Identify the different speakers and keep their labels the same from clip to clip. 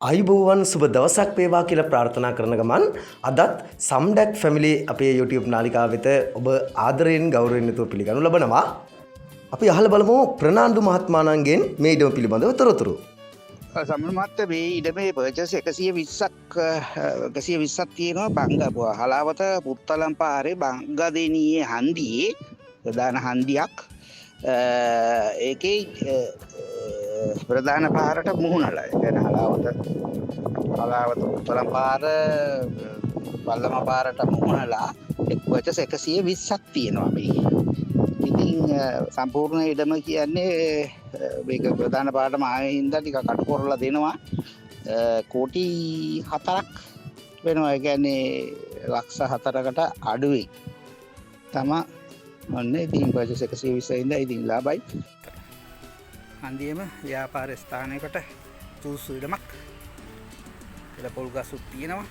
Speaker 1: අයිබෝවන් සුබ දවසක් වේවා කියලා ප්‍රාර්ථනා කරන ගමන් අදත් සම්ඩැක් ෆැමිලි අපේ YouTube නාලිකාව වෙත ඔබ ආදරයෙන් ගෞරවයෙන් යුතුව පිළිගනු ලබනවා. අපි අහලා බලමු ප්‍රනාන්දු මහත්මයාණන්ගෙන් මේ ඉඩම පිළිබඳව තොරතුරු.
Speaker 2: සම්මුණ මහත්තයා මේ ඉඩමේ පර්චස් 120ක් තියෙනවා බංග හලාවත පුත්තලම් පාරේ බංගදෙනියේ හන්දියේ ප්‍රධාන හන්දියක්. ඒකේ ප්‍රධාන පාරට මුහුණලා يعني හලාවත පුත්තලම් පාර බල්ලම පාරට මුහුණලා පර්චස් 120ක් තියෙනවා මේ. ඉතින් සම්පූර්ණ ඉඩම කියන්නේ මේක ප්‍රධාන පාරටම ආයෙ හින්දා ටික කටු කරලා දෙනවා. කෝටි 4ක් වෙනවා. ඒ කියන්නේ ලක්ෂ 4කට අඩුයි. තමයි ඔන්නේ ඉතින් පර්චස් 120 ඉඳලා ඉතින් ලාභයි. හන්දියේම ව්‍යාපාර ස්ථානයකට සුසු ඉඩමක්. ඉල පොල් ගසුත් තියෙනවා.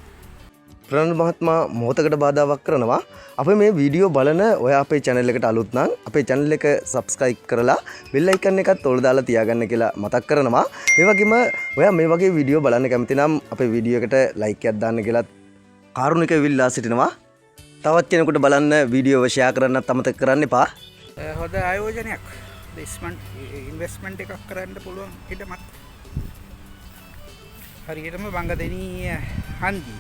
Speaker 1: ප්‍රනාන්දු මහත්මයා මොහොතකට බාධාවක් කරනවා. අපි මේ වීඩියෝ බලන ඔයා අපේ channel එකට අලුත් නම් අපේ channel එක subscribe කරලා bell icon එකත් ඔල දාලා තියාගන්න කියලා මතක් කරනවා. ඒ වගේම ඔයා මේ වගේ වීඩියෝ බලන්න කැමති නම් අපේ වීඩියෝ එකට like එකක් දාන්න කියලා කාරුණිකව ඉල්ලා සිටිනවා. තවත් කෙනෙකුට බලන්න වීඩියෝව share කරන්නත් අමතක කරන්න එපා.
Speaker 2: හොඳ ආයෝජනයක්. ඉන්වෙස්ට්මන්ට් එකක් කරන්න පුළුවන් ඉඩමක්. හරියටම බංගදෙනී හන්දිය.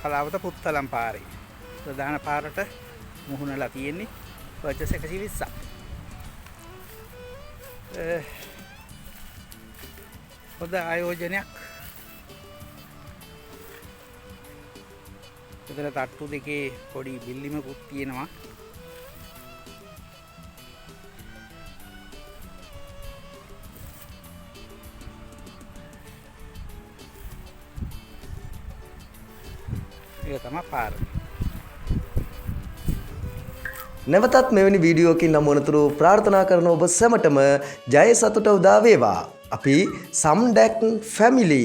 Speaker 2: හලාවත පුත්තලම් පාරේ ප්‍රධාන පාරට මුහුණලා තියෙන්නේ පර්චස් 120ක්. හොඳ ආයෝජනයක්. එතන තට්ටු දෙකේ පොඩි බිල්ලිමකුත් තියෙනවා. පාර.
Speaker 1: නැවතත් මෙවැනි වීඩියෝකින් නමුවනතුරු ප්‍රාර්ථනා කරන ඔබ සැමටම ජය සතුට උදා වේවා. අපි සම්ඩැක් ෆැමිලි